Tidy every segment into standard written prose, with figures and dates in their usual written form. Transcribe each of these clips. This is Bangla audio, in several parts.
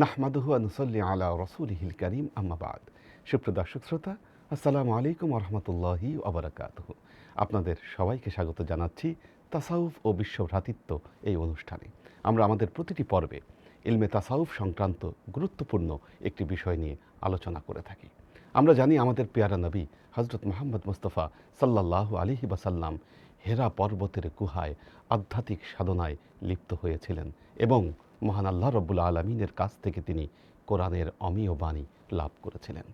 নাহমাদুহু ওয়া নুসাল্লি আলা রাসূলিহিল কারীম আম্মা বা'দ। সুপ্রিয় দর্শক শ্রোতা, আসসালামু আলাইকুম ওয়া রাহমাতুল্লাহি ওয়া বারাকাতুহু। আপনাদের সবাইকে স্বাগত জানাচ্ছি তাসাউফ ও বিশ্বভ্রাতৃত্ব এই অনুষ্ঠানে। আমরা আমাদের প্রতিটি পর্বে ইলমে তাসাউফ সংক্রান্ত গুরুত্বপূর্ণ একটি বিষয় নিয়ে আলোচনা করে থাকি। আমরা জানি আমাদের পেয়ারা নবী হযরত মুহাম্মদ মুস্তাফা সাল্লাল্লাহু আলাইহি ওয়াসাল্লাম হেরা পর্বতের গুহায় আধ্যাত্মিক সাধনায় লিপ্ত হয়েছিলেন এবং মহান আল্লাহ রব্বুল আলমিনের কাছ থেকে তিনি কোরআনের অমীয় বাণী লাভ করেছিলেন।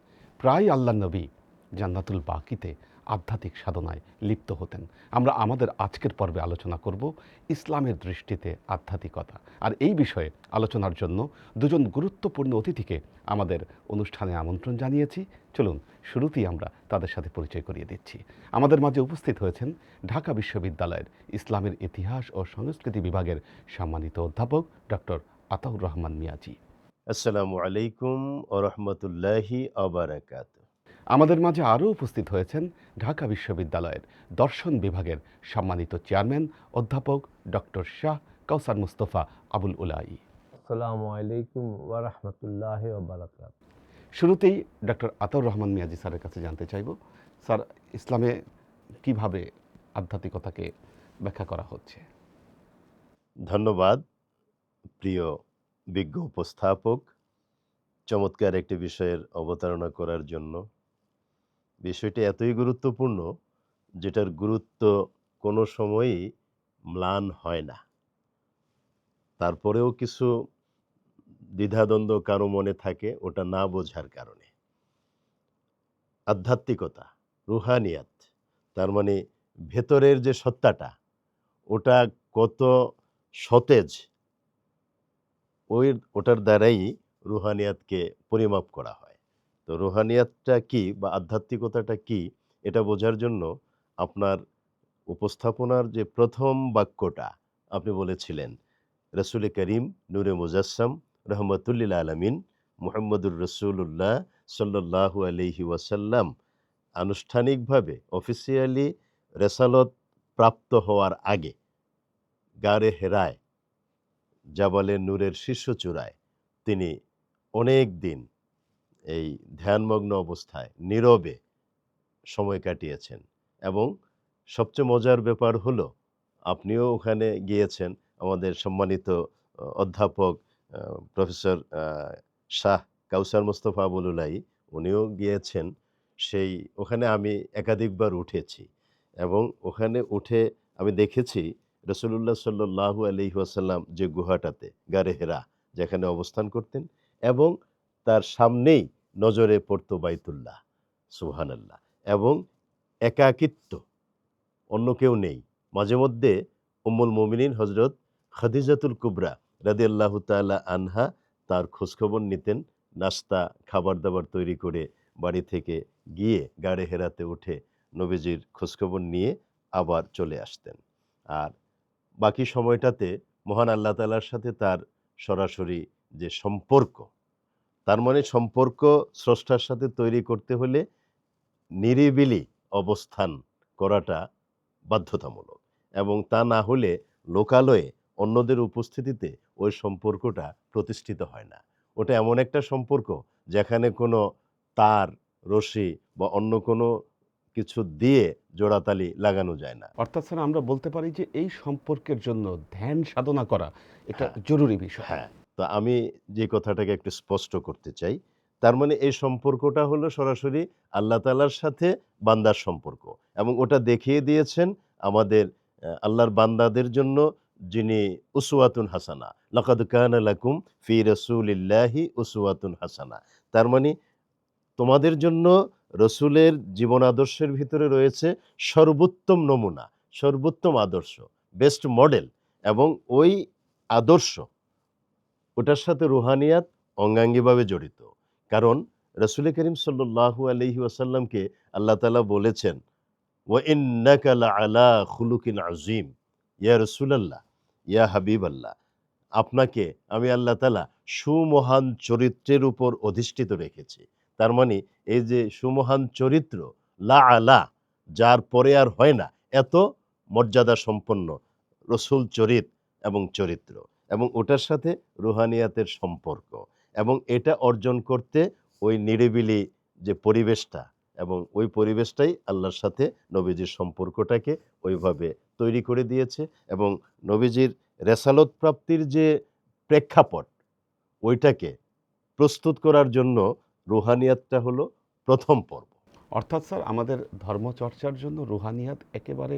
প্রায় আল্লাহ নবী জান্নাতুল বাকিতে আধ্যাত্মিক সাধনায় লিপ্ত হতেন। আমরা আমাদের আজকের পর্বে আলোচনা করব ইসলামের দৃষ্টিতে আধ্যাত্মিকতা। আর এই বিষয়ে আলোচনার জন্য দুজন গুরুত্বপূর্ণ অতিথিকে আমাদের অনুষ্ঠানে আমন্ত্রণ জানিয়েছি। চলুন শুরুতেই আমরা তাদের সাথে পরিচয় করিয়ে দিচ্ছি। আমাদের মাঝে উপস্থিত হয়েছেন ঢাকা বিশ্ববিদ্যালয়ের ইসলামের ইতিহাস ও সংস্কৃতি বিভাগের সম্মানিত অধ্যাপক ডক্টর আতাউর রহমান মিয়াজি। আসসালামু আলাইকুম ওয়া রাহমাতুল্লাহি ওয়া বারাকাতুহু। আমাদের মাঝে আরও উপস্থিত হয়েছেন ঢাকা বিশ্ববিদ্যালয়ের দর্শন বিভাগের সম্মানিত চেয়ারম্যান অধ্যাপক ডক্টর শাহ কাউসার মুস্তফা আবুল উলাই। আসসালামু আলাইকুম ওয়া রাহমাতুল্লাহি ওয়া বারাকাতুহু। শুরুতেই ডক্টর আতাউর রহমান মিয়াজি স্যারের কাছে জানতে চাইব, স্যার, ইসলামে কিভাবে আধ্যাত্মিকতাকে ব্যাখ্যা করা হচ্ছে? ধন্যবাদ প্রিয় বিজ্ঞ উপস্থাপক, চমৎকার একটি বিষয়ের অবতারণা করার জন্য। বিষয়টি এতই গুরুত্বপূর্ণ যেটার গুরুত্ব কোনো সময়ই ম্লান হয় না। তারপরেও কিছু দ্বিধাদ্বন্দ্ব কারো মনে থাকে ওটা না বোঝার কারণে। আধ্যাত্মিকতা, রুহানিয়াত, তার মানে ভেতরের যে সত্তাটা ওটা কত সতেজ, ওটার দ্বারাই রুহানিয়াতকে পরিমাপ করা হয়। তো রুহানিয়াতটা কি বা আধ্যাত্মিকতাটা কি এটা বোঝার জন্য আপনার উপস্থাপনার যে প্রথম বাক্যটা আপনি বলেছিলেন, রাসূলে করিম নূরে মুজাসসাম রহমাতুল্লিল আলামিন মুহাম্মদুর রাসূলুল্লাহ সাল্লাল্লাহু আলাইহি ওয়াসাল্লাম আনুষ্ঠানিকভাবে অফিসিয়ালি রেসালত প্রাপ্ত হওয়ার আগে গারে হেরায় জাবালে নূরের শীর্ষ চূড়ায় তিনি অনেক দিন এই ধ্যানমগ্ন অবস্থায় নীরবে সময় কাটিয়েছেন। এবং সবচেয়ে মজার ব্যাপার হলো আপনিও ওখানে গিয়েছেন, আমাদের সম্মানিত অধ্যাপক প্রফেসর শাহ কাউসার মোস্তফা আবুল উলাই উনিও গিয়েছেন। সেই ওখানে আমি একাধিকবার উঠেছি এবং ওখানে উঠে আমি দেখেছি রাসূলুল্লাহ সাল্লাল্লাহু আলাইহি ওয়াসাল্লাম যে গুহাটাতে গারে হেরা যেখানে অবস্থান করতেন এবং তার সামনেই নজরে পড়তো বাইতুল্লাহ, সুবহানাল্লাহ, এবং একাকিত্ব, অন্য কেউ নেই। মাঝে মধ্যে উম্মুল মুমিনিন হযরত খাদিজাতুল কুবরা রাদিয়াল্লাহু তাআলা আনহা তার খোঁজখবর নিতেন, নাস্তা খাবার-দাবার তৈরি করে বাড়ি থেকে গিয়ে গাড়ে হেরাতে উঠে নবীজির খোঁজখবর নিয়ে আবার চলে আসতেন। আর বাকি সময়টাতে মহান আল্লাহ তাআলার সাথে তার সরাসরি যে সম্পর্ক, তার মানে সম্পর্ক স্রষ্টার সাথে তৈরি করতে হলে নিরিবিলি অবস্থান করাটা বাধ্যতামূলক এবং তা না হলে লোকালয়ে অন্যদের উপস্থিতিতে ওই সম্পর্কটা প্রতিষ্ঠিত হয় না। ওটা এমন একটা সম্পর্ক যেখানে কোনো তার, রশি বা অন্য কোনো কিছু দিয়ে জোড়াতালি লাগানো যায় না। অর্থাৎ স্যার, আমরা বলতে পারি যে এই সম্পর্কের জন্য ধ্যান সাধনা করা এটা হ্যাঁ, জরুরি বিষয়। হ্যাঁ। তো আমি যে কথাটাকে একটু স্পষ্ট করতে চাই, তার মানে এই সম্পর্কটা হলো সরাসরি আল্লাহ তাআলার সাথে বান্দার সম্পর্ক এবং ওটা দেখিয়ে দিয়েছেন আমাদের আল্লাহর বান্দাদের জন্য, যিনি উসওয়াতুন হাসানা। লাকাদ কানা লাকুম ফি রাসূলিল্লাহি উসওয়াতুন হাসানা। তার মানে তোমাদের জন্য রসুলের জীবন আদর্শের ভিতরে রয়েছে সর্বোত্তম নমুনা, সর্বোত্তম আদর্শ, বেস্ট মডেল। এবং ওই আদর্শ, ওটার সাথে রুহানিয়াত অঙ্গাঙ্গিভাবে জড়িত। কারণ রাসূলে করিম সাল্লাল্লাহু আলাইহি ওয়াসাল্লামকে আল্লাহ তাআলা বলেছেন, ওয়া ইন্নাকা লাআলা খুলুকিন আযীম, ইয়া রাসূলাল্লাহ, ইয়া হাবিবাল্লাহ, আপনাকে আমি আল্লাহ তাআলা সুমহান চরিত্রের উপর অধিষ্ঠিত রেখেছি। তার মানে এই যে সুমহান চরিত্র, লাআলা, যার পরে আর হয় না, এত মর্যাদা সম্পন্ন রসূল চরিত এবং চরিত্র, এবং ওটার সাথে রুহানিয়াতের সম্পর্ক। এবং এটা অর্জন করতে ওই নিরিবিলি যে পরিবেশটা এবং ওই পরিবেশটাই আল্লাহর সাথে নবীজির সম্পর্কটাকে ওইভাবে তৈরি করে দিয়েছে এবং নবীজির রেসালত প্রাপ্তির যে প্রেক্ষাপট ওইটাকে প্রস্তুত করার জন্য রুহানিয়াতটা হলো প্রথম পর্ব। অর্থাৎ স্যার আমাদের ধর্মচর্চার জন্য রুহানিয়াত একেবারে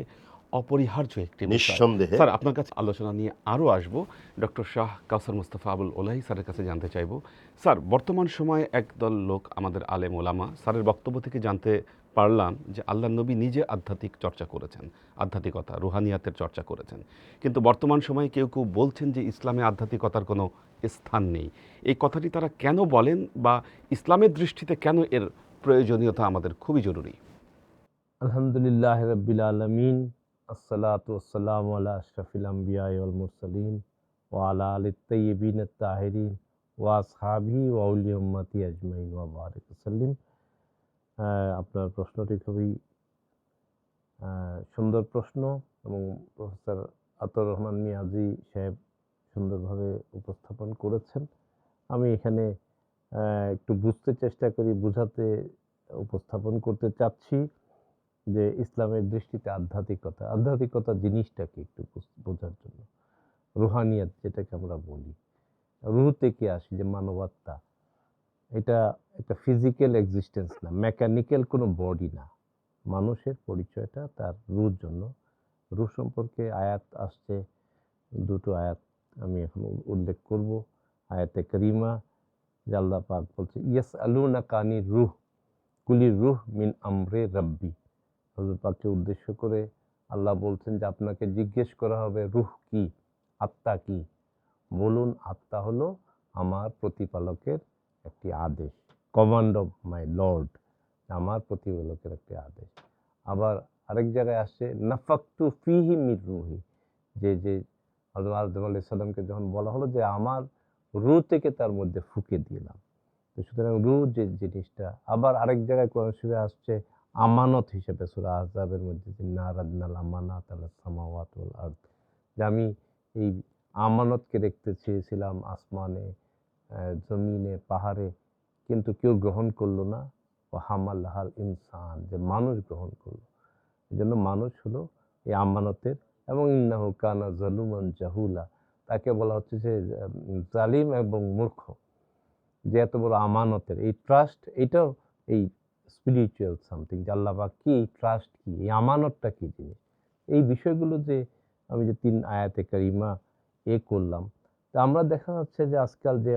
অপরিহার্য একটি বিষয়। নিঃসন্দেহে স্যার আপনার কাছে আলোচনা নিয়ে আরও আসবো। ডক্টর শাহ কাউসার মুস্তাফা আবুল ওলাহি স্যারের কাছে জানতে চাইবো, স্যার বর্তমান সময়ে একদল লোক আমাদের আলেম ওলামা স্যারের বক্তব্য থেকে জানতে পারলাম যে আল্লাহ নবী নিজে আধ্যাত্মিক চর্চা করেছেন, আধ্যাত্মিকতা রুহানিয়াতের চর্চা করেছেন, কিন্তু বর্তমান সময়ে কেউ কেউ বলছেন যে ইসলামে আধ্যাত্মিকতার কোনো স্থান নেই। এই কথাটি তারা কেন বলেন বা ইসলামের দৃষ্টিতে কেন এর প্রয়োজনীয়তা আমাদের খুবই জরুরি? আলহামদুলিল্লাহ রাব্বিল আলামিন, আসসালাতু ওয়াসসালামু আলা আশরাফিল আমবিয়া ওয়াল মুরসালিন ওয়া আলা আলিত তাইয়্যিবিন আত-তাহিরিন ওয়া আসহাবিহি ওয়া উলি উম্মতি আজমাইন ওয়া বারিক ওয়াসাল্লিম। আপনার প্রশ্নটি খুবই সুন্দর প্রশ্ন এবং প্রফেসর আতর রহমান মিয়াজি সাহেব সুন্দরভাবে উপস্থাপন করেছেন। আমি এখানে একটু বুঝতে চেষ্টা করি, বুঝাতে উপস্থাপন করতে চাচ্ছি যে ইসলামের দৃষ্টিতে আধ্যাত্মিকতা জিনিসটা কি একটু বোঝার জন্য। রুহানিয়াত যেটাকে আমরা বলি, রুহ থেকে আসি, যে মানবাত্মা, এটা একটা ফিজিক্যাল এক্সিস্টেন্স না, মেকানিক্যাল কোনো বডি না। মানুষের পরিচয়টা তার রুহর জন্য। রুহ সম্পর্কে আয়াত আসছে, দুটো আয়াত আমি এখন উল্লেখ করব। আয়াতে করিমা যে আল্লাহ পাক বলছে, ইয়াসআলুনাকা আনির রুহ কুলির রুহ মিন আমরে রাব্বি। হযরত পাককে উদ্দেশ্য করে আল্লাহ বলছেন যে আপনাকে জিজ্ঞেস করা হবে রুহ কি, আত্মা কি। বলুন, আত্মা হলো আমার প্রতিপালকের একটি আদেশ, কমান্ড অফ মাই লর্ড, আমার প্রতিপালকের একটি আদেশ। আবার আরেক জায়গায় আসছে নাফাকতু ফিহি মির রুহি, যে হযরত আদম আলাইহিস সালামকে যখন বলা হলো যে আমার রূহ থেকে তার মধ্যে ফুঁকে দিলাম। তো সুতরাং রূহ যে জিনিসটা, আবার আরেক জায়গায় কোরআন শরীফে আসছে আমানত হিসেবে সূরা আহজাবের মধ্যে, যে নারাদনাল আমানাত আলাস সামাওয়াত ওয়াল আরদ, যে আমি এই আমানতকে রেখতে চেয়েছিলাম আসমানে, জমিনে, পাহাড়ে, কিন্তু কেউ গ্রহণ করলো না। ও হামালাহাল ইনসান, যে মানুষ গ্রহণ করলো। এই জন্য মানুষ হলো এই আমানতের, এবং ইন্নাহু কানা জালুমান জাহুলা, তাকে বলা হচ্ছে যে জালিম এবং মূর্খ। যে এত বড় আমানতের এই ট্রাস্ট, এটাও এই স্পিরিচুয়াল সামথিং, যে আল্লাহ পাক কি, এই ট্রাস্ট কি, এই আমানতটা কি জিনিস, এই বিষয়গুলো যে আমি যে 3 আয়াতে কারিমা করলাম। তা আমরা দেখা যাচ্ছে যে আজকাল যে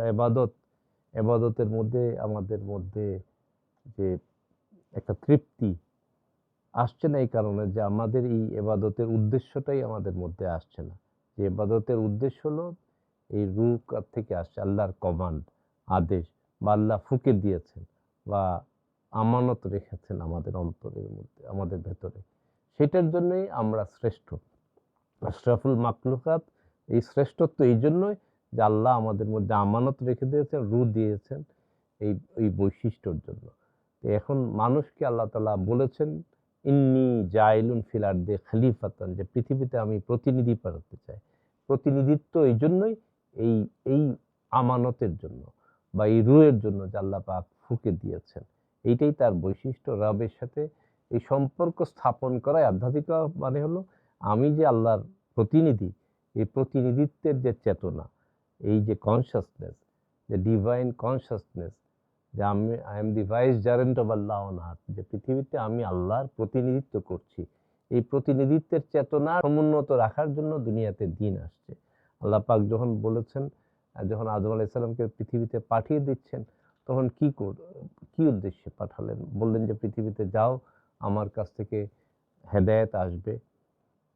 এবাদতের মধ্যে আমাদের মধ্যে যে একটা তৃপ্তি আসছে না, এই কারণে যে আমাদের এই এবাদতের উদ্দেশ্যটাই আমাদের মধ্যে আসছে না। যে এবাদতের উদ্দেশ্য হলো এই রূহ থেকে আসছে, আল্লাহর কমান্ড, আদেশ, বা আল্লাহ ফুঁকে দিয়েছেন বা আমানত রেখেছেন আমাদের অন্তরের মধ্যে, আমাদের ভেতরে। সেটার জন্যই আমরা শ্রেষ্ঠ, আশরাফুল মাকলুকাত। এই শ্রেষ্ঠত্ব এই জন্যই যে আল্লাহ আমাদের মধ্যে আমানত রেখে দিয়েছেন, রূহ দিয়েছেন এই এই বৈশিষ্ট্যর জন্য। তো এখন মানুষকে আল্লাহ তাআলা বলেছেন ইন্নী জাইলুন ফিল আরদি খলিফাতান, যে পৃথিবীতে আমি প্রতিনিধি পাঠাতে চাই। প্রতিনিধিত্ব এই জন্যই, এই এই আমানতের জন্য বা এই রূহের জন্য যে আল্লাহ পাক ফুঁকে দিয়েছেন। এইটাই তার বৈশিষ্ট্য। রবের সাথে এই সম্পর্ক স্থাপন করাই আধ্যাত্মিকতা। মানে হলো আমি যে আল্লাহর প্রতিনিধি, এই প্রতিনিধিত্বের যে চেতনা, এই যে কনসাসনেস, যে ডিভাইন কনসাসনেস, যে I am the vicegerent of Allah on earth, যে পৃথিবীতে আমি আল্লাহর প্রতিনিধিত্ব করছি। এই প্রতিনিধিত্বের চেতনা সমুন্নত রাখার জন্য দুনিয়াতে দিন আসছে। আল্লাহ পাক যখন বলেছেন, যখন আদম আলাইহিস সালামকে পৃথিবীতে পাঠিয়ে দিচ্ছেন, তখন কি উদ্দেশ্যে পাঠালেন? বললেন যে পৃথিবীতে যাও, আমার কাছ থেকে হেদায়েত আসবে।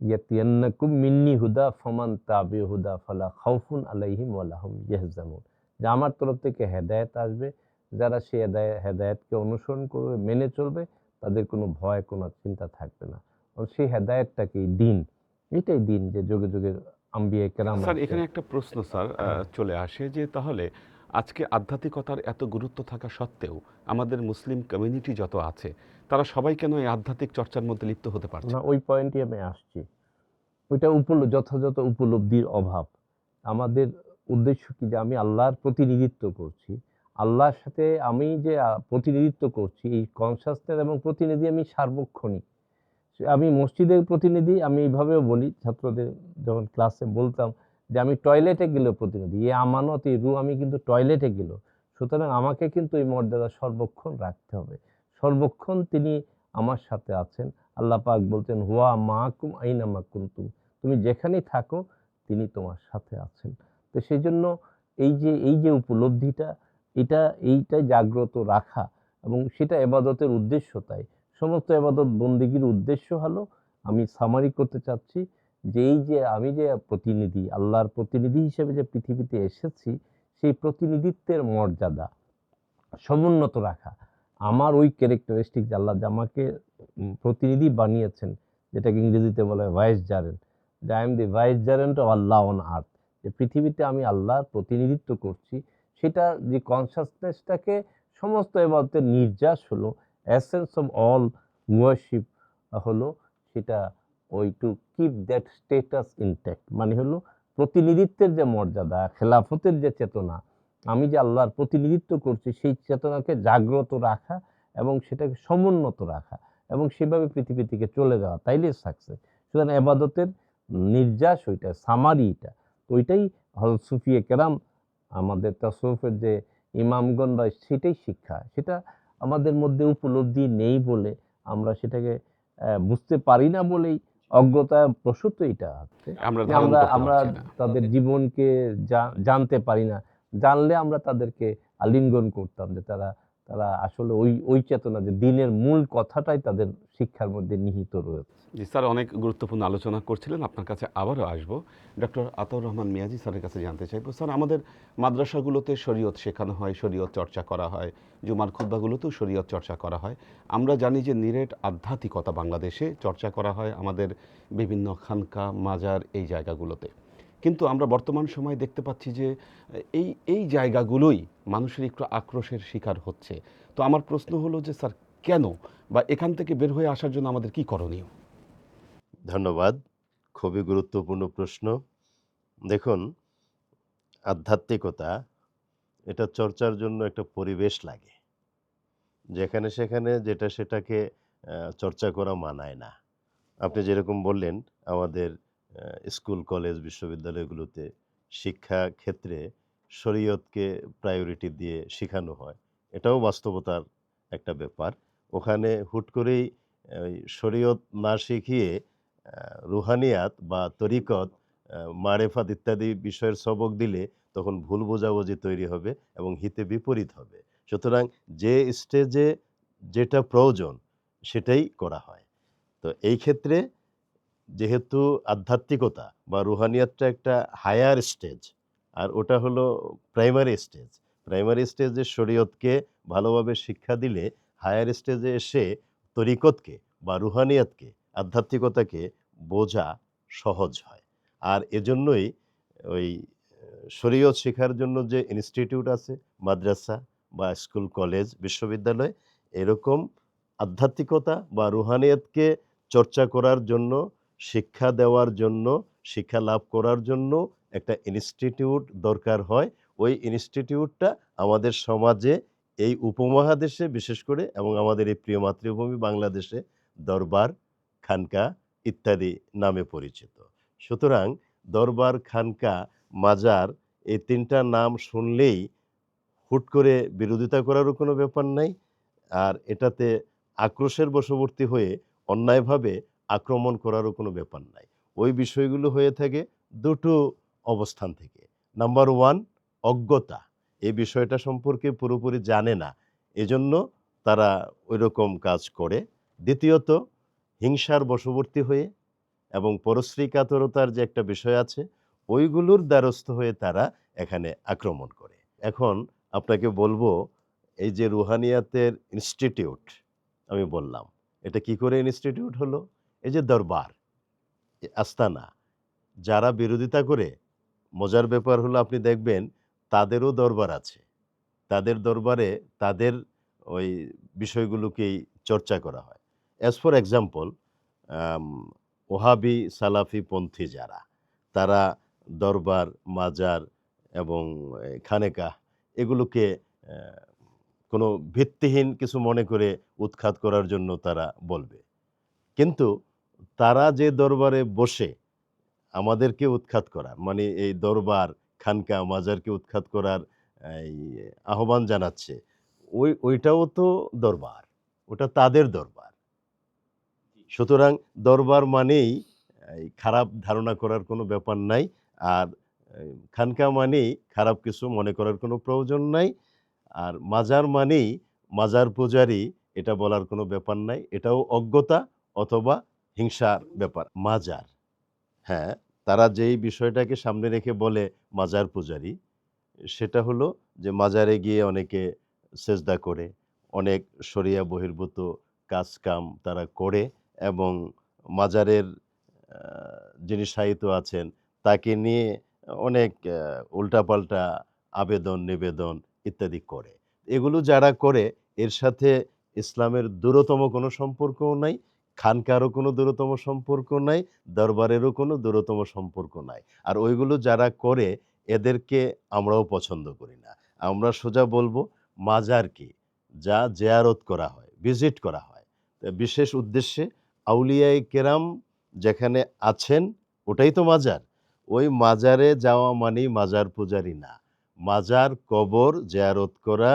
ইয়াতিয়ান্নাকুম মিন্নি হুদা ফামান তাবি হুদা ফালা খাউফুন আলাইহিম ওয়ালা হুম ইয়াহজানুন, যে আমার তরফ থেকে হেদায়েত আসবে, যারা সে হেদায়েতকে অনুসরণ করবে, মেনে চলবে, তাদের কোনো ভয়, কোনো চিন্তা থাকবে না। সেই হেদায়েতটাকে দিন, এটাই দিন, যে যুগে যুগে আম্বিয়া কেরাম স্যার এখানে একটা প্রশ্ন স্যার চলে আসে যে তাহলে আজকে আধ্যাত্মিকতার এত গুরুত্ব থাকা সত্ত্বেও আমাদের মুসলিম কমিউনিটি যত আছে তারা সবাই কেন এই আধ্যাত্মিক চর্চার মধ্যে লিপ্ত হতে পারছে না, না? ওই পয়েন্টে আমি আসছি। ওইটা যথাযথ উপলব্ধির অভাব। আমাদের উদ্দেশ্য কি, যে আমি আল্লাহর প্রতিনিধিত্ব করছি, আল্লাহর সাথে আমি যে প্রতিনিধিত্ব করছি, এই কনসাসনেস এবং প্রতিনিধি আমি সার্বক্ষণিক। আমি মসজিদের প্রতিনিধি, আমি এইভাবেও বলি ছাত্রদের যখন ক্লাসে বলতাম যে আমি টয়লেটে গেলেও প্রতিনিধি, এই আমানত এই রূহ আমি কিন্তু টয়লেটে গেলেও, সুতরাং আমাকে কিন্তু এই মর্যাদা সর্বক্ষণ রাখতে হবে। সর্বক্ষণ তিনি আমার সাথে আছেন। আল্লাহ পাক বলছেন হুয়া মাকুম আইনামা কুনতুম, তুমি যেখানেই থাকো তিনি তোমার সাথে আছেন। তো সেই জন্য এই যে উপলব্ধিটা, এইটাই জাগ্রত রাখা, এবং সেটা এবাদতের উদ্দেশ্য। তাই সমস্ত এবাদত বন্দেগীর উদ্দেশ্য হলো, আমি সামারি করতে চাচ্ছি যে এই যে আমি যে প্রতিনিধি, আল্লাহর প্রতিনিধি হিসেবে যে পৃথিবীতে এসেছি, সেই প্রতিনিধিত্বের মর্যাদা সমুন্নত রাখা। আমার ওই ক্যারেক্টারিস্টিক, যে আল্লাহ যে আমাকে প্রতিনিধি বানিয়েছেন, যেটাকে ইংরেজিতে বলে ভাইস জারেন্ট, যে I am the vicegerent of Allah on earth, যে পৃথিবীতে আমি আল্লাহর প্রতিনিধিত্ব করছি, সেটা যে কনসাসনেসটাকে সমস্ত এবাদতের নির্যাস হলো, এসেন্স অফ অল ওয়ারশিপ হলো সেটা, ওই to keep that status intact, মানে হলো প্রতিনিধিত্বের যে মর্যাদা, খেলাফতের যে চেতনা, আমি যে আল্লাহর প্রতিনিধিত্ব করছি, সেই চেতনাকে জাগ্রত রাখা এবং সেটাকে সমুন্নত রাখা এবং সেভাবে পৃথিবী থেকে চলে যাওয়া, তাইলে সাকসেস। সুতরাং এবাদতের নির্যাস ওইটা, সামারি এটা, ওইটাই হযরত সুফিয়ে কেরাম, আমাদের তাসউফের যে ইমামগণ, বা সেটাই শিক্ষা। সেটা আমাদের মধ্যে উপলব্ধি নেই বলে, আমরা সেটাকে বুঝতে পারি না বলেই অজ্ঞতা প্রসূত এটা হচ্ছে, আমরা যে ধারণ আমরা করতে আমরা পারছি না। তাদের জীবনকে জানতে পারি না। জানলে আমরা তাদেরকে আলিঙ্গন করতাম, যে তারা তারা আসলে ওই চেতনা, যে দিনের মূল কথাটাই তাদের শিক্ষার মধ্যে নিহিত রয়েছে। জি স্যার, অনেক গুরুত্বপূর্ণ আলোচনা করছিলেন। আপনার কাছে আবারও আসবো। ডক্টর আতাউর রহমান মিয়াজি স্যারের কাছে জানতে চাইবো, স্যার আমাদের মাদ্রাসাগুলোতে শরীয়ত শেখানো হয়, শরীয়ত চর্চা করা হয়, জুমার খুতবাগুলোতেও শরীয়ত চর্চা করা হয়। আমরা জানি যে নিরেট আধ্যাত্মিকতা বাংলাদেশে চর্চা করা হয় আমাদের বিভিন্ন খানকা, মাজার, এই জায়গাগুলোতে। কিন্তু আমরা বর্তমান সময়ে দেখতে পাচ্ছি যে এই জায়গাগুলোই মানুষের একটু আক্রোশের শিকার হচ্ছে। তো আমার প্রশ্ন হলো যে স্যার, কেন, বা এখান থেকে বের হয়ে আসার জন্য আমাদের কি করণীয়? ধন্যবাদ। খুবই গুরুত্বপূর্ণ প্রশ্ন। দেখুন, আধ্যাত্মিকতা এটা চর্চার জন্য একটা পরিবেশ লাগে। যেখানে সেখানে যেটা সেটাকে চর্চা করা মানায় না। আপনি যেরকম বললেন, আমাদের স্কুল, কলেজ, বিশ্ববিদ্যালয়গুলোতে শিক্ষা ক্ষেত্রে শরীয়তকে প্রায়োরিটি দিয়ে শিখানো হয়। এটাও বাস্তবতার একটা ব্যাপার। ওখানে হুট করেই ওই শরীয়ত না শিখিয়ে রুহানিয়াত বা তরিকত, মারেফাত ইত্যাদি বিষয়ের সবক দিলে তখন ভুল বোঝাবুঝি তৈরি হবে এবং হিতে বিপরীত হবে। সুতরাং যে স্টেজে যেটা প্রয়োজন সেটাই করা হয়। তো এই ক্ষেত্রে যেহেতু আধ্যাত্মিকতা বা রুহানিয়াতটা একটা হায়ার স্টেজ, আর ওটা হলো প্রাইমারি স্টেজ। প্রাইমারি স্টেজে শরীয়তকে ভালোভাবে শিক্ষা দিলে হায়ার স্টেজে এসে তরিকতকে বা রুহানিয়াতকে, আধ্যাত্মিকতাকে বোঝা সহজ হয়। আর এজন্যই ওই শরীয়ত শেখার জন্য যে ইনস্টিটিউট আছে, মাদ্রাসা বা স্কুল, কলেজ, বিশ্ববিদ্যালয়, এরকম আধ্যাত্মিকতা বা রুহানিয়াতকে চর্চা করার জন্য, শিক্ষা দেওয়ার জন্য, শিক্ষা লাভ করার জন্য একটা ইনস্টিটিউট দরকার হয়। ওই ইনস্টিটিউটটা আমাদের সমাজে, এই উপমহাদেশে বিশেষ করে, এবং আমাদের এই প্রিয় মাতৃভূমি বাংলাদেশে দরবার, খানকা ইত্যাদি নামে পরিচিত। সুতরাং দরবার, খানকা, মাজার, এই ৩ টা নাম শুনলেই হুট করে বিরোধিতা করারও কোনো ব্যাপার নাই। আর এটাতে আক্রোশের বশবর্তী হয়ে অন্যায়ভাবে আক্রমণ করারও কোনো ব্যাপার নাই। ওই বিষয়গুলো হয়ে থাকে দুটো অবস্থান থেকে। নাম্বার 1, অজ্ঞতা। এই বিষয়টা সম্পর্কে পুরোপুরি জানে না, এজন্য তারা ঐরকম কাজ করে। দ্বিতীয়ত, হিংসার বশবর্তী হয়ে এবং পরশ্রী কাতরতার যে একটা বিষয় আছে, ওইগুলোর দ্বারস্থ হয়ে তারা এখানে আক্রমণ করে। এখন আপনাকে বলবো, এই যে রুহানিয়াতের ইনস্টিটিউট আমি বললাম, এটা কি করে ইনস্টিটিউট হলো? এই যে দরবার, আস্তানা, যারা বিরোধিতা করে, মজার ব্যাপার হলো আপনি দেখবেন তাদেরও দরবার আছে। তাদের দরবারে তাদের ওই বিষয়গুলোকেই চর্চা করা হয়। অ্যাজ ফর এক্সাম্পল, আম ওহাবি সালাফি পন্থী যারা, তারা দরবার, মাজার, এবং খানেকা এগুলোকে কোনো ভিত্তিহীন কিছু মনে করে উৎখাত করার জন্য তারা বলবে। কিন্তু তারা যে দরবারে বসে আমাদেরকে উৎখাত করা, মানে এই দরবার, খানকা, মাজারকে উৎখাত করার এই আহ্বান জানাচ্ছে, ওইটাও তো দরবার, ওটা তাদের দরবার। সুতরাং দরবার মানেই এই খারাপ ধারণা করার কোনো ব্যাপার নাই। আর খানকা মানেই খারাপ কিছু মনে করার কোনো প্রয়োজন নাই। আর মাজার মানেই মাজার পূজারী, এটা বলার কোনো ব্যাপার নাই। এটাও অজ্ঞতা অথবা হিংসার ব্যাপার। মাজার, হ্যাঁ, তারা যেই বিষয়টাকে সামনে রেখে বলে মাজার পূজারী, সেটা হলো যে মাজারে গিয়ে অনেকে সেজদা করে, অনেক শরিয়া বহির্ভূত কাজ-কাম তারা করে এবং মাজারের যিনি শায়িত আছেন তাকে নিয়ে অনেক উল্টাপাল্টা আবেদন, নিবেদন ইত্যাদি করে। এগুলো যারা করে এর সাথে ইসলামের দূরতম কোনো সম্পর্কও নাই, খানকারও কোনো দূরতম সম্পর্ক নাই, দরবারেরও কোনো দূরতম সম্পর্ক নাই। আর ওইগুলো যারা করে এদেরকে আমরাও পছন্দ করি না। আমরা সোজা বলবো মাজার কি? যা জিয়ারত করা হয়, ভিজিট করা হয়। বিশেষ উদ্দেশ্যে আউলিয়ায়ে কেরাম যেখানে আছেন ওটাই তো মাজার। ওই মাজারে যাওয়া মানেই মাজার পূজারি না। মাজার, কবর জিয়ারত করা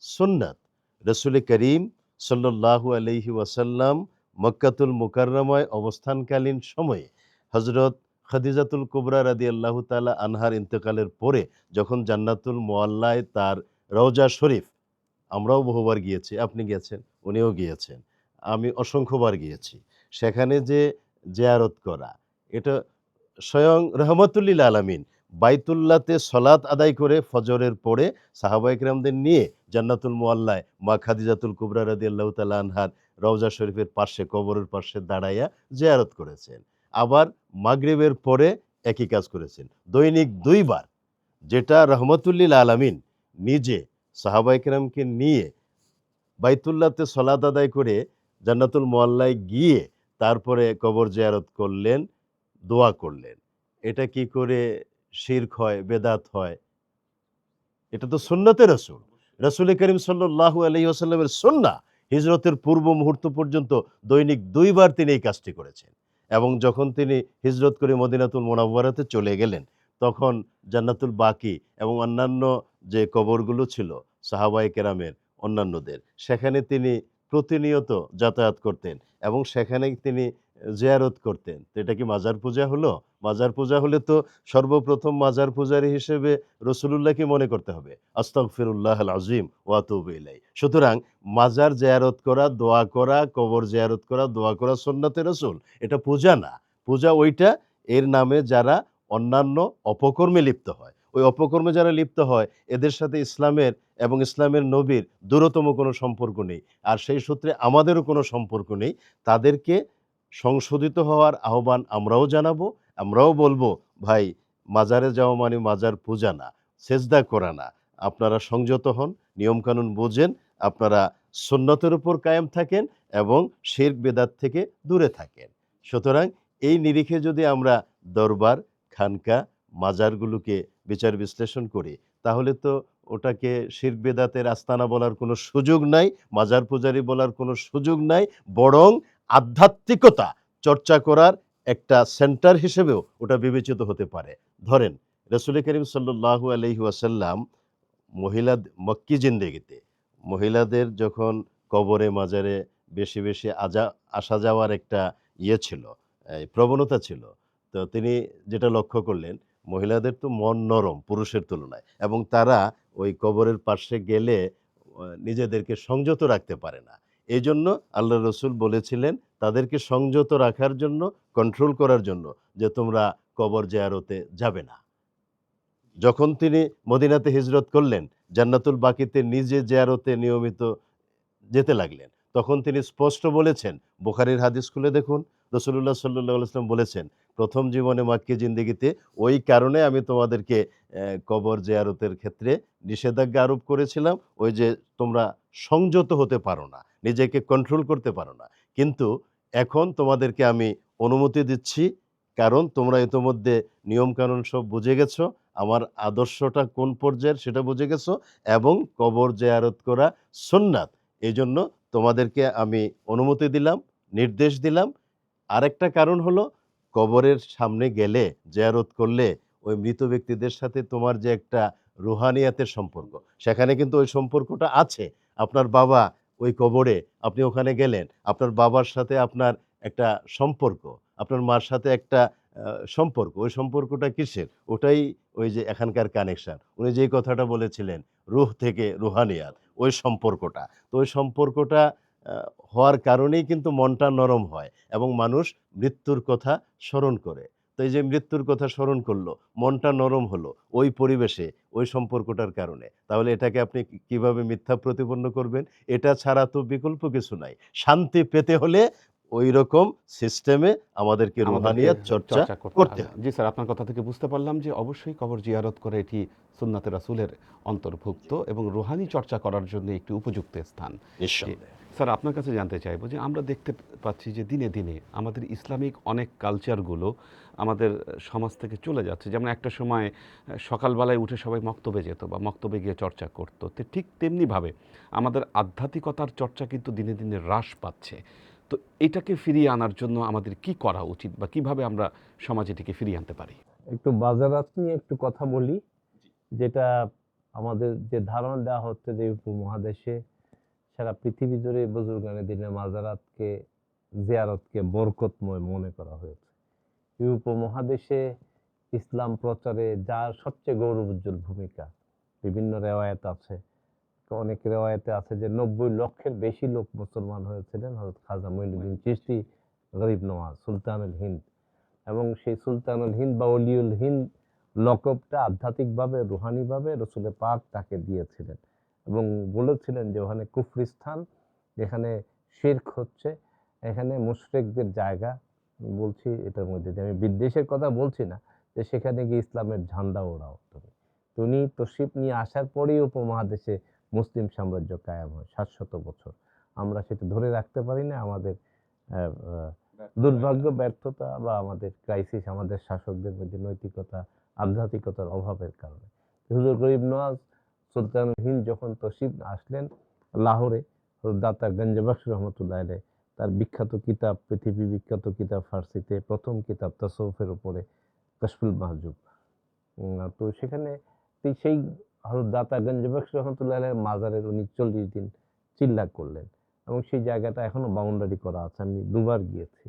সুন্নাত। রাসূল করিম সাল্লাল্লাহু আলাইহি ওয়াসাল্লাম মক্কাতুল মুকাররমায় অবস্থানকালীন সময়ে হযরত খাদিজাতুল কুবরা রাদিয়াল্লাহু তাআলা আনহার ইন্তেকালের পরে যখন জান্নাতুল মুআল্লায় তার রওজা শরীফ, আমরাও বহুবার গিয়েছি, আপনি গিয়েছেন, উনিও গিয়েছেন, আমি অসংখ্যবার গিয়েছি। সেখানে যে জিয়ারত করা, এটা স্বয়ং রহমাতুল লিল আলামিন বাইতুল্লাহতে সলাত আদায় করে ফজরের পরে সাহাবায়ে কেরামদের নিয়ে জান্নাতুল মুআল্লায় মা খাদিজাতুল কুবরা রাদিয়াল্লাহু তাআলা আনহার রওজা শরীফের পাশে, কবরের পাশে দাঁড়াইয়া জিয়ারত করেছেন। আবার মাগরিবের পরে একই কাজ করেছেন। দৈনিক ২ বার, যেটা রহমাতুল লিল আলামিন নিজে সাহাবায়ে কেরামকে নিয়ে বাইতুল্লাহতে সলাত আদায় করে জান্নাতুল মুআল্লায় গিয়ে তারপরে কবর জিয়ারত করলেন, দোয়া করলেন। এটা কি করে শিরক হয়, বেদাত হয়? এটা তো সুন্নতে রাসূল। রাসূল করিম সাল্লাল্লাহু আলাইহি ওয়াসাল্লামের সুন্নাহ। হিজরতের পূর্ব মুহূর্ত পর্যন্ত দৈনিক ২ বার তিনি এই কাজটি করেছেন। এবং যখন তিনি হিজরত করে মদিনাতুল মুনাওয়ারাতে চলে গেলেন, তখন জান্নাতুল বাকি এবং অন্যান্য যে কবরগুলো ছিল সাহাবায়ে কেরামের অন্যান্যদের, সেখানে তিনি প্রতিনিয়ত যাতায়াত করতেন এবং সেখানেই তিনি জিয়ারত করতেন। তো এটা কি মাজার পূজা হলো? মাজার পূজা হলে তো সর্বপ্রথম মাজার পূজারী হিসেবে রসুলুল্লাহকে মনে করতে হবে। আস্তাগফিরুল্লাহাল আযীম ওয়া আতুবু ইলাইহি। সুতরাং মাজার জিয়ারত করা, দোয়া করা, কবর জিয়ারত করা, দোয়া করা সুন্নতে রাসূল। এটা পূজা না। পূজা ওইটা, এর নামে যারা অন্যান্য অপকর্মে লিপ্ত হয়। ওই অপকর্মে যারা লিপ্ত হয় এদের সাথে ইসলামের এবং ইসলামের নবীর দূরতম কোনো সম্পর্ক নেই। আর সেই সূত্রে আমাদেরও কোনো সম্পর্ক নেই। তাদেরকে সংশোধিত হওয়ার আহ্বান আমরাও জানাবো। আমরাও বলবো, ভাই, মাজারে যাওয়া মানে মাজার পূজা না, সেজদা করা না। আপনারা সংযত হন, নিয়মকানুন বোঝেন, আপনারা সুন্নতের উপর কায়েম থাকেন এবং শিরক বেদাত থেকে দূরে থাকেন। সুতরাং এই নিরিখে যদি আমরা দরবার, খানকা, মাজারগুলোকে বিচার বিশ্লেষণ করি, তাহলে তো ওটাকে শিরক বেদাতের আস্তানা বলার কোনো সুযোগ নাই, মাজার পূজারী বলার কোনো সুযোগ নাই, বরং আধ্যাত্মিকতা চর্চা করার একটা সেন্টার হিসেবেও ওটা বিবেচিত হতে পারে। ধরেন রাসূল করিম সাল্লাল্লাহু আলাইহি ওয়াসাল্লাম মক্কি জিন্দেগিতে মহিলাদের যখন কবরে মাজারে বেশি বেশি আসা যাওয়ার একটা ছিল, এই প্রবণতা ছিল। তো তিনি যেটা লক্ষ্য করলেন, মহিলাদের তো মন নরম পুরুষের তুলনায় এবং তারা ওই কবরের পাশে গেলে নিজেদেরকে সংযত রাখতে পারে না। এজন্য আল্লাহর রাসূল বলেছিলেন তাদেরকে সংযত রাখার জন্য, কন্ট্রোল করার জন্য, যে তোমরা কবর জিয়ারতে যাবে না। যখন তিনি মদিনাতে হিজরত করলেন, জান্নাতুল বাকিতে নিজে জিয়ারতে নিয়মিত যেতে লাগলেন। তখন তিনি স্পষ্ট বলেছেন, বুখারীর হাদিস খুলে দেখুন, রাসূলুল্লাহ সাল্লাল্লাহু আলাইহি ওয়াসাল্লাম বলেছেন, প্রথম জীবনে মাক্কি জিন্দেগিতে ওই কারণে আমি তোমাদেরকে কবর জিয়ারতের ক্ষেত্রে নিষেধাজ্ঞা আরোপ করেছিলাম, ওই যে তোমরা সংযত হতে পারো না, নিজেকে কন্ট্রোল করতে পারো না। কিন্তু এখন তোমাদেরকে আমি অনুমতি দিচ্ছি, কারণ তোমরা ইতোমধ্যে নিয়মকানুন সব বুঝে গেছো। আমার আদর্শটা কোন পর্যায়ের সেটা বুঝে গেছো, এবং কবর জিয়ারত করা সুন্নাত, এই জন্য তোমাদেরকে আমি অনুমতি দিলাম, নির্দেশ দিলাম। আরেকটা কারণ হলো, কবরের সামনে গেলে, জিয়ারত করলে ওই মৃত ব্যক্তিদের সাথে তোমার যে একটা রুহানিয়াতের সম্পর্ক, সেখানে কিন্তু ওই সম্পর্কটা আছে। আপনার বাবা ওই কবরে, আপনি ওখানে গেলেন, আপনার বাবার সাথে আপনার একটা সম্পর্ক, আপনার মার সাথে একটা সম্পর্ক। ওই সম্পর্কটা কিসের? ওটাই ওই যে এখানকার কানেকশন। উনি যেই কথাটা বলেছিলেন, রুহ থেকে রুহানিয়াত, ওই সম্পর্কটা। তো ওই সম্পর্কটা হওয়ার কারণেই কিন্তু মনটা নরম হয় এবং মানুষ মৃত্যুর কথা স্মরণ করে। তো এই যে মৃত্যুর কথা স্মরণ করলো, মনটা নরম হলো ওই পরিবেশে, ওই সম্পর্কটার কারণে। তাহলে এটাকে আপনি কিভাবে মিথ্যা প্রতিপন্ন করবেন? এটা ছাড়া তো বিকল্প কিছু নাই। শান্তি পেতে হলে ওই রকম সিস্টেমে আমাদেরকে আমাদেরকে রুহানিয়াত চর্চা চর্চা করতে করতে হবে। হবে। জি স্যার, আপনার কথা থেকে বুঝতে পারলাম যে অবশ্যই কবর জিয়ারত করে এটি সুন্নাতে রাসূলের অন্তর্ভুক্ত এবং রুহানি চর্চা করার জন্য একটি উপযুক্ত স্থান। জি নিঃসন্দেহে। স্যার, আপনার কাছে জানতে চাইবো যে আমরা দেখতে পাচ্ছি যে দিনে দিনে আমাদের ইসলামিক অনেক কালচারগুলো আমাদের সমাজ থেকে চলে যাচ্ছে। যেমন একটা সময় সকালবেলায় উঠে সবাই মক্তবে যেত বা মক্তবে গিয়ে চর্চা করতো, তো ঠিক তেমনিভাবে আমাদের আধ্যাত্মিকতার চর্চা কিন্তু দিনে দিনে হ্রাস পাচ্ছে। তো এটাকে ফিরিয়ে আনার জন্য আমাদের কি করা উচিত বা কিভাবে আমরা সমাজে এটিকে ফিরিয়ে আনতে পারি? একটু বাজারাত নিয়ে একটু কথা বলি। যেটা আমাদের যে ধারণা দেওয়া হচ্ছে যে উপমহাদেশে সারা পৃথিবী জুড়ে বুজুর্গানে দিনে মাজারাতকে, জিয়ারতকে বরকতময় মনে করা হয়েছে। এই উপমহাদেশে ইসলাম প্রচারে যার সবচেয়ে গৌরবোজ্জ্বল ভূমিকা, বিভিন্ন রেওয়ায়েত আছে। তো অনেক রেওয়ায়েতে আছে যে ৯০ লক্ষের বেশি লোক মুসলমান হয়েছিলেন হযরত খাজা মঈনুদ্দিন চিশতি গরিব নওয়াজ সুলতানুল হিন্দ। এবং সেই সুলতানুল হিন্দ বা অলিউল হিন্দ লকবটা আধ্যাত্মিকভাবে, রুহানিভাবে রসুলের পাক তাকে দিয়েছিলেন এবং বলেছিলেন যে ওখানে কুফরিস্তান, যেখানে শিরক হচ্ছে, এখানে মুশরিকদের জায়গা। আমি বলছি এটার মধ্যে দিয়ে, আমি বিদ্বেষের কথা বলছি না, যে সেখানে গিয়ে ইসলামের ঝান্ডা ওড়াও তুমি। তো উনি তশরিফ নিয়ে আসার পরেই উপমহাদেশে মুসলিম সাম্রাজ্য কায়েম হয় ৭০০ বছর। আমরা সেটা ধরে রাখতে পারি না, আমাদের আহ, আহ, দুর্ভাগ্য, ব্যর্থতা বা আমাদের ক্রাইসিস, আমাদের শাসকদের মধ্যে নৈতিকতা, আধ্যাত্মিকতার অভাবের কারণে। হুজুর গরিব নওয়াজ সুলতানুল হিন্দ যখন তশরিফ আসলেন লাহোরে, দাতা গঞ্জবখশ রহমতুল্লাহ আলাইহ তার বিখ্যাত কিতাব, পৃথিবী বিখ্যাত কিতাব ফার্সিতে, প্রথম কিতাব তাসাউফের উপরে, কাশফুল মাহজুব। তো সেখানে সেই হযরত দাতা গঞ্জবখশ রহমতুল্লাহ আলাইহির মাজারের উনি ৪০ দিন চিল্লা করলেন এবং সেই জায়গাটা এখনো বাউন্ডারি করা আছে। আমি দুবার গিয়েছি,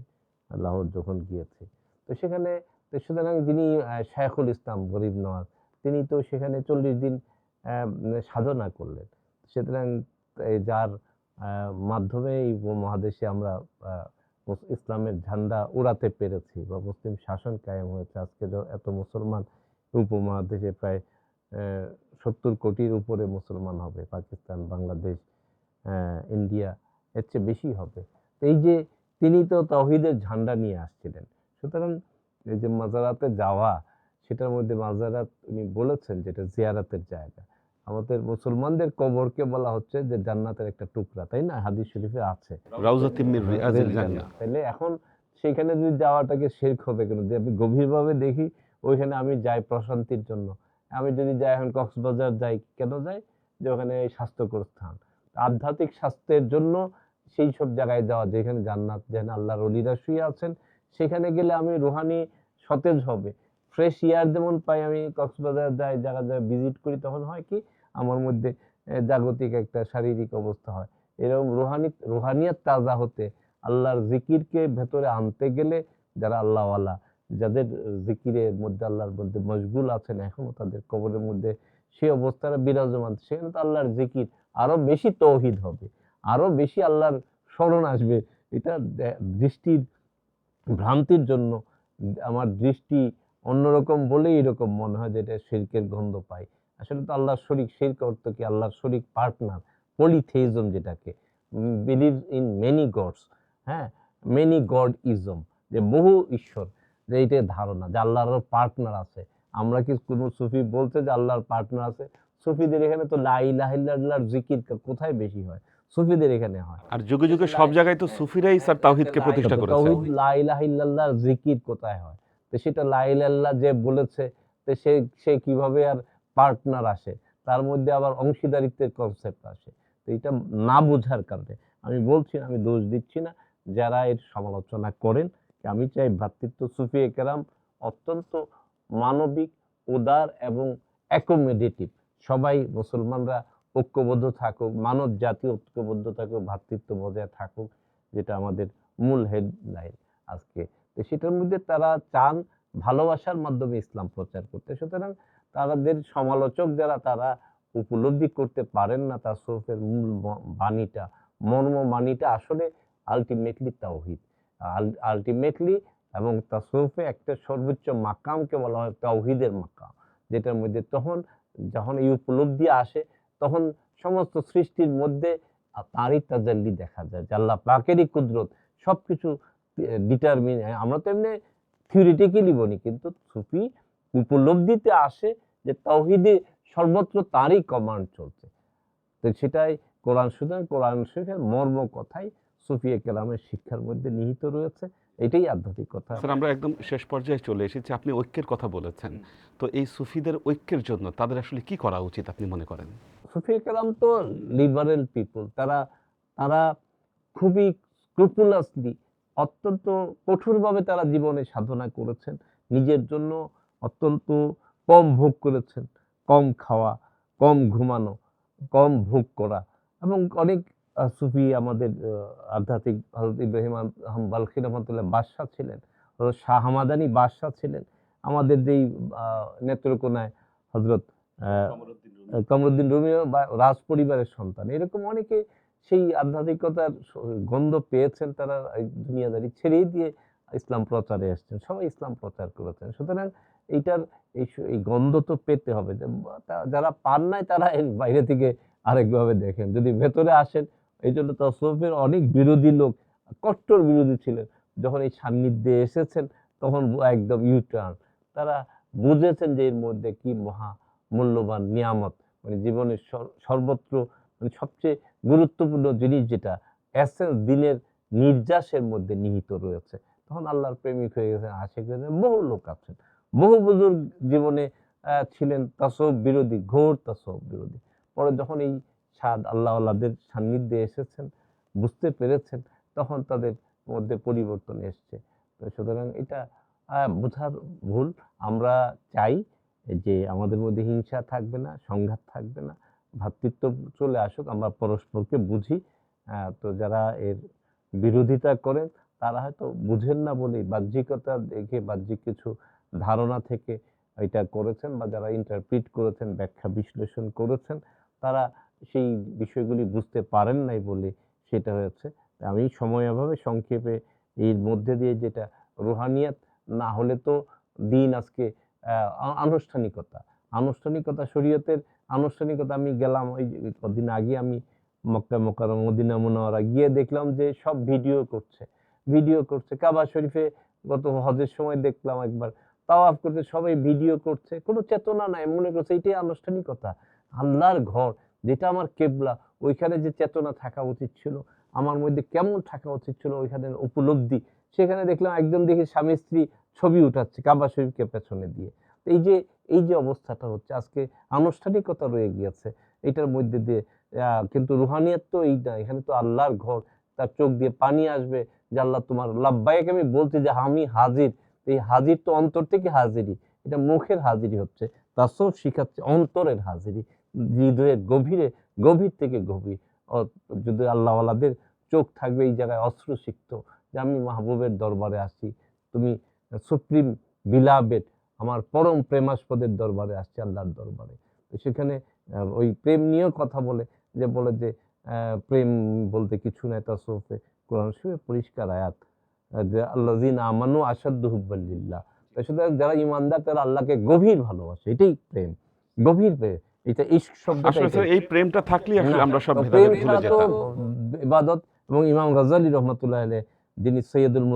লাহোর যখন গিয়েছি। তো সেখানে, তো সুতরাং যিনি শায়খুল ইসলাম গরিব নওয়াজ, তিনি তো সেখানে ৪০ দিন সাধনা করলেন। সুতরাং যার মাধ্যমে এই উপমহাদেশে আমরা ইসলামের ঝান্ডা উড়াতে পেরেছি বা মুসলিম শাসন কায়েম হয়েছে। আজকে এত মুসলমান উপমহাদেশে প্রায় ৭০ কোটির উপরে মুসলমান হবে। পাকিস্তান, বাংলাদেশ, ইন্ডিয়া এর চেয়ে বেশি হবে। তো এই যে তিনি তো তাওহীদের ঝান্ডা নিয়ে আসছিলেন। সুতরাং এই যে মাজারাতে যাওয়া, সেটার মধ্যে মাজারাত উনি বলেছেন যেটা জিয়ারাতের জায়গা। আমাদের মুসলমানদের কবরকে বলা হচ্ছে যে জান্নাতের একটা টুকরা, তাই না? হাদিস শরীফে আছে রাউজাতুম মির রিয়াজিল জান্নাহ। তাহলে এখন সেখানে যদি যাওয়াটাকে শিরক হবে কেন? যে আমি গভীরভাবে দেখি ওইখানে আমি যাই প্রশান্তির জন্য। আমি যদি যাই এখন কক্সবাজার যাই, কেন যাই? যে ওখানে স্বাস্থ্যকর স্থান। আধ্যাত্মিক স্বাস্থ্যের জন্য সেই সব জায়গায় যাওয়া, যেখানে জান্নাত, যেখানে আল্লাহর ওলিরা শুয়ে আছেন, সেখানে গেলে আমি রুহানি সতেজ হবে। ফ্রেশ এয়ার যেমন পাই, আমি কক্সবাজার যাই, জায়গায় ভিজিট করি, তখন হয় কি আমার মধ্যে জাগতিক একটা শারীরিক অবস্থা হয়। এরকম রুহানিয়াত তাজা হতে, আল্লাহর জিকিরকে ভেতরে আনতে গেলে যারা আল্লাহওয়ালা, যাদের জিকিরের মধ্যে, আল্লাহর মধ্যে মশগুল আছেন, এখনো তাদের কবরের মধ্যে সেই অবস্থাটা বিরাজমান, সেখানে তো আল্লাহর জিকির আরো বেশি তৌহিদ হবে, আরো বেশি আল্লাহর স্মরণ আসবে। এটা দৃষ্টির ভ্রান্তির জন্য আমার দৃষ্টি অন্যরকম বলেই এরকম মনে হয় যে এটা শিরকের গন্ধ পাই। আসলে তো আল্লাহর শরিক, শিরক অর্থ কি? আল্লাহর শরিক, পার্টনার, পলিথেইজম যেটাকে, বিলিভ ইন মেনি গডস, হ্যাঁ, মেনি গড ইজম, যে বহু ঈশ্বর, যে এইটার ধারণা যে আল্লাহর পার্টনার আছে। আমরা কি কোনো সুফি বলছে যে আল্লাহর পার্টনার আছে? সুফিদের এখানে তো লা ইলাহা ইল্লাল্লাহর জিকির কোথায় বেশি হয়? সুফিদের এখানে হয়। আর যুগে যুগে সব জায়গায় তো সুফিরাই স্যার তাওহীদকে প্রতিষ্ঠা করেছে। তাওহীদ লা ইলাহা ইল্লাল্লাহর জিকির কোথায় হয়? তো সেটা লা ইলাহা ইল্লাল্লাহ যে বলেছে, তো তো সে সে কিভাবে আর পার্টনার আসে, তার মধ্যে আবার অংশীদারিত্বের কনসেপ্ট আসে। তো এটা না বোঝার কারণে আমি বলছি না, আমি দোষ দিচ্ছি না যারা এর সমালোচনা করেন। আমি চাই ভ্রাতৃত্ব, সুফি একরাম অত্যন্ত মানবিক, উদার এবং অ্যাকোমোডেটিভ। সবাই মুসলমানরা ঐক্যবদ্ধ থাকুক, মানব জাতি ঐক্যবদ্ধ থাকুক, ভ্রাতৃত্ব বজায় থাকুক, যেটা আমাদের মূল হেডলাইন আজকে। তো সেটার মধ্যে তারা চান ভালোবাসার মাধ্যমে ইসলাম প্রচার করতে। সুতরাং তাদের সমালোচক যারা, তারা উপলব্ধি করতে পারেন না তাসউফের মূল বাণীটা, মর্ম বাণীটা আসলে আলটিমেটলি তাওহীদ। আলটিমেটলি এবং তাসউফে একটা সর্বোচ্চ মাকামকে বলা হয় তাওহীদের মাকাম, যেটার মধ্যে যখন এই উপলব্ধি আসে, তখন সমস্ত সৃষ্টির মধ্যে তারই তাজাল্লি দেখা যায়, যে আল্লাহ পাকেরই কুদরত সবকিছু ডিটারমিন। আমরা তো এমনি থিওরিটিক্যালি বলি, কিন্তু সুফি উপলব্ধিতে আসে যে তাওহীদে সর্বত্র তারই কমান্ড চলছে। তো সেটাই কোরআন, সুতরাং কোরআন শরীফের মর্ম কথাই সুফি কেরামের শিক্ষার মধ্যে নিহিত রয়েছে। এটাই আধ্যাত্মিকতা। স্যার, আমরা একদম শেষ পর্যায়ে চলে এসেছি। আপনি ঐক্যের কথা বলেছেন, তো এই সুফিদের ঐক্যের জন্য তাদের আসলে কি করা উচিত আপনি মনে করেন? সুফি কেরাম তো লিবারেল পিপল, তারা তারা খুবই স্ক্রুপুলাসলি, অত্যন্ত কঠোরভাবে তারা জীবনে সাধনা করেছেন, নিজের জন্য অত্যন্ত কম ভোগ করেছেন, কম খাওয়া, কম ঘুমানো, কম ভোগ করা। এবং অনেক সুফি আমাদের আধ্যাত্মিক, হযরত ইব্রাহিম বালখি রহমাতুল্লাহ বাদশাহ ছিলেন, হযরত শাহ হামাদানি বাদশাহ ছিলেন, আমাদের যেই নেত্রকোনায় হযরত কমরুদ্দিন রুমি রাজ পরিবারের সন্তান। এরকম অনেকে সেই আধ্যাত্মিকতার গন্ধ পেয়েছেন, তারা দুনিয়াদারি ছেড়েই দিয়ে ইসলাম প্রচারে আসছেন, সবাই ইসলাম প্রচার করেছেন। সুতরাং এইটার এই গন্ধ তো পেতে হবে। যারা পান নাই তারা এর বাইরে থেকে আরেকভাবে দেখেন, যদি ভেতরে আসেন। এই জন্য তাসউফের অনেক বিরোধী লোক, কট্টর বিরোধী ছিলেন, যখন এই সান্নিধ্যে এসেছেন তখন একদম ইউটার্ন। তারা বুঝেছেন যে এর মধ্যে কি মহা মূল্যবান নিয়ামত, মানে জীবনের সর্বত্র মানে সবচেয়ে গুরুত্বপূর্ণ জিনিস যেটা এসেন্স, দিনের নির্যাসের মধ্যে নিহিত রয়েছে। তখন আল্লাহর প্রেমিক হয়ে গেছেন, আশিক হয়ে গেছেন। বহু লোক আছেন, বহু বুজুর্গ জীবনে ছিলেন তাসউফ বিরোধী, ঘোর তাসউফ বিরোধী। পরে যখন এই আল্লাহ আল্লাহদের সান্নিধ্যে এসেছেন, বুঝতে পেরেছেন, তখন তাদের মধ্যে পরিবর্তন এসছে। তো সুতরাং এটা বোঝার ভুল। আমরা চাই যে আমাদের মধ্যে হিংসা থাকবে না, সংঘাত থাকবে না, ভ্রাতৃত্ব চলে আসুক, আমরা পরস্পরকে বুঝি। তো যারা এর বিরোধিতা করেন তারা হয়তো বুঝেন না বলেই, বাহ্যিকতা দেখে, বাহ্যিক কিছু ধারণা থেকে এটা করেছেন, বা যারা ইন্টারপ্রিট করেছেন, ব্যাখ্যা বিশ্লেষণ করেছেন, তারা সেই বিষয়গুলি বুঝতে পারেন নাই বলে সেটা হয়েছে। আমি সময় অভাবে সংক্ষেপে এর মধ্যে দিয়ে, যেটা রুহানিয়াত না হলে তো দিন আজকে আনুষ্ঠানিকতা, শরীয়তের আনুষ্ঠানিকতা। আমি গেলাম ওই কদিন আগে, আমি মক্কা মুকাররমা, মদিনা মুনাওয়ারা গিয়ে দেখলাম যে সব ভিডিও করছে। কাবা শরীফে গত হজের সময় দেখলাম একবার, তাওয়াফ করতে সবাই ভিডিও করছে, কোনো চেতনা নাই, মনে করছে এটাই আনুষ্ঠানিকতা। আল্লাহর ঘর, যেটা আমার কেবলা, ওইখানে যে চেতনা থাকা উচিত ছিল, আমার মধ্যে কেমন থাকা উচিত ছিল, ওইখানে উপলব্ধি, সেখানে দেখলাম একজন দেখি স্বামী স্ত্রী ছবি উঠাচ্ছে কাবা শরীফকে পেছনে দিয়ে। এই যে অবস্থাটা হচ্ছে, আজকে আনুষ্ঠানিকতা রয়ে গিয়েছে এটার মধ্যে দিয়ে। কিন্তু রুহানিয়াত তো এই না, এখানে তো আল্লাহর ঘর, তার চোখ দিয়ে পানি আসবে যে আল্লাহ তোমার লাব্বাইক, আমি বলছি যে আমি হাজির। এই হাজির তো অন্তর থেকে হাজিরি, এটা মুখের হাজিরি হচ্ছে, তাসউফ শিখাচ্ছে অন্তরের হাজিরি, হৃদয়ের গভীর থেকে গভীর। যদি আল্লাহওয়ালাদের চোখ থাকবে এই জায়গায় অশ্রুসিক্ত, যে আমি মাহবুবের দরবারে আসি, তুমি সুপ্রিম বিলাবেড, আমার পরম প্রেমাস্পদের দরবারে আসছে, আল্লাহর দরবারে। তো সেখানে ওই প্রেম নিয়েও কথা বলে যে প্রেম বলতে কিছু নাই তাসউফে। কোরআন শরীফে পরিষ্কার আয়াত, যে আল্লাযিনা আমানু আশাদ্দু হুব্বান লিল্লাহ। সুতরাং যারা ঈমানদার তারা আল্লাহকে গভীর ভালোবাসে, এটাই প্রেম, গভীর প্রেম। এটা ইশক শব্দটা, আসলে স্যার এই প্রেমটা থাকলেই আসলে আমরা সব প্রেম ভেদাভেদ ভুলে ছাড়া তো যেতাম। ইবাদত। এবং ইমাম গাজ্জালী রহমাতুল্লাহ আলাইহি, যিনি সৈয়দুল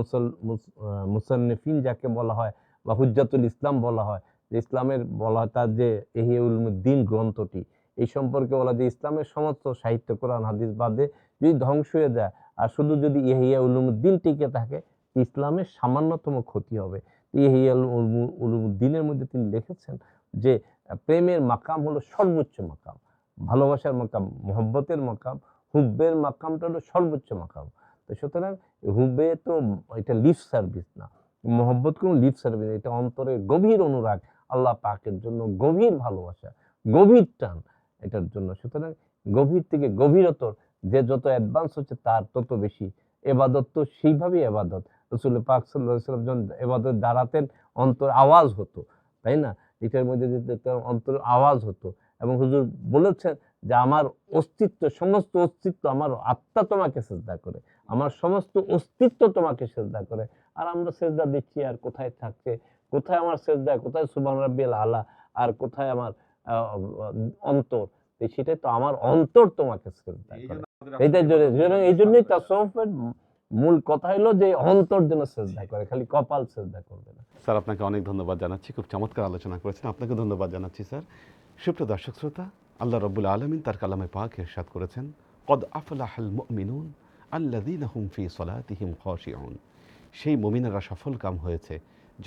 মুসান্নিফিন যাকে বলা হয়, বা হুজ্জাতুল ইসলাম বলা হয়, যে ইসলামের বলা হয়, তার যে ইহয়া উলুমুদ্দিন গ্রন্থটি, এই সম্পর্কে বলা যে ইসলামের সমস্ত সাহিত্য, কোরআন হাদিস বাদে যদি ধ্বংস হয়ে যায়, আর শুধু যদি ইহয়া উলুমুদ্দিন টিকে থাকে, ইসলামের সামান্যতম ক্ষতি হবে। ইহিয়াল উলুমুদ্দিনের মধ্যে তিনি লিখেছেন যে প্রেমের মাকাম হলো সর্বোচ্চ মাকাম, ভালোবাসার মাকাম, মহব্বতের মাকাম, হুব্বের মাকামটা হলো সর্বোচ্চ মাকাম। তো সুতরাং হুব্বে তো এটা লিপ সার্ভিস না, মহব্বত কোনো লিপ সার্ভিস, এটা অন্তরের গভীর অনুরাগ, আল্লাহ পাকের জন্য গভীর ভালোবাসা, গভীর টান এটার জন্য। সুতরাং গভীর থেকে গভীরতর যে যত অ্যাডভান্স হচ্ছে তার তত বেশি এবাদত, তো সেইভাবেই এবাদত। রসুল পাক সাল্লাল্লাহু আলাইহি ওয়াসাল্লাম যখন এবাদত দাঁড়াতেন অন্তর আওয়াজ হতো, তাই না? এটার মধ্যে যে অন্তর আওয়াজ হতো এবং হুজুর বলেছেন যে আমার অস্তিত্ব, সমস্ত অস্তিত্ব, আমার আত্মা তোমাকে সেজদা করে, আমার সমস্ত অস্তিত্ব তোমাকে সেজদা করে। আর আমরা সেজদা দিচ্ছি, আর কোথায় থাকছে, কোথায় আমার সেজদা, কোথায় সুবহান রাব্বিয়াল আলা, আর কোথায় আমার অন্তর? সেটাই তো, আমার অন্তর তোমাকে সেজদা করে। এই জন্যই তাসাউফের মূল কথা হলো যে অন্তর যেন সেজদা করে, খালি কপাল সেজদা করবে না। স্যার আপনাকে অনেক ধন্যবাদ জানাচ্ছি, খুব চমৎকার আলোচনা করেছেন, আপনাকে ধন্যবাদ জানাচ্ছি স্যার। সুপ্রিয় দর্শক শ্রোতা, আল্লাহ রাব্বুল আলামিন তার কালামে পাক ইরশাদ করেছেন, কদ আফলাহাল মুমিনুন আল্লাযীনা হুম ফি সলাতিহিম খাশিউন। সেই মুমিনেরা সফল কাম হয়েছে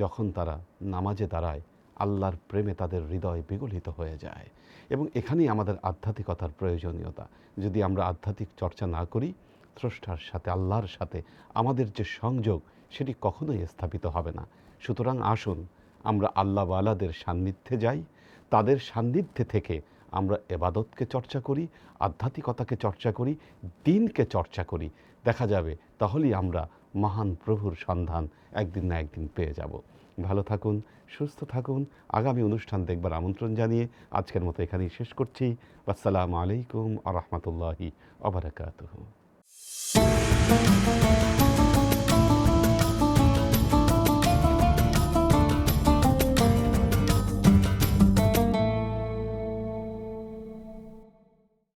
যখন তারা নামাজে দাঁড়ায়, আল্লাহর প্রেমে তাদের হৃদয় বিগলিত হয়ে যায়। এবং এখানেই আমাদের আধ্যাত্মিকতার প্রয়োজনীয়তা। যদি আমরা আধ্যাত্মিক চর্চা না করি, স্রষ্টার সাথে, আল্লাহর সাথে আমাদের যে সংযোগ সেটি কখনোই স্থাপিত হবে না। সুতরাং আসুন আমরা আল্লাহওয়ালাদের সান্নিধ্যে যাই, তাদের সান্নিধ্যে থেকে আমরা এবাদতকে চর্চা করি, আধ্যাত্মিকতাকে চর্চা করি, দ্বীনকে চর্চা করি। দেখা যাবে তাহলেই আমরা মহান প্রভুর সন্ধান একদিন না একদিন পেয়ে যাব। ভালো থাকুন, সুস্থ থাকুন। আগামী অনুষ্ঠান দেখবার আমন্ত্রণ জানিয়ে আজকের মতো এখানেই শেষ করছি। আসসালামু আলাইকুম আ রহমতুল্লাহি ওয়া বারাকাতুহু।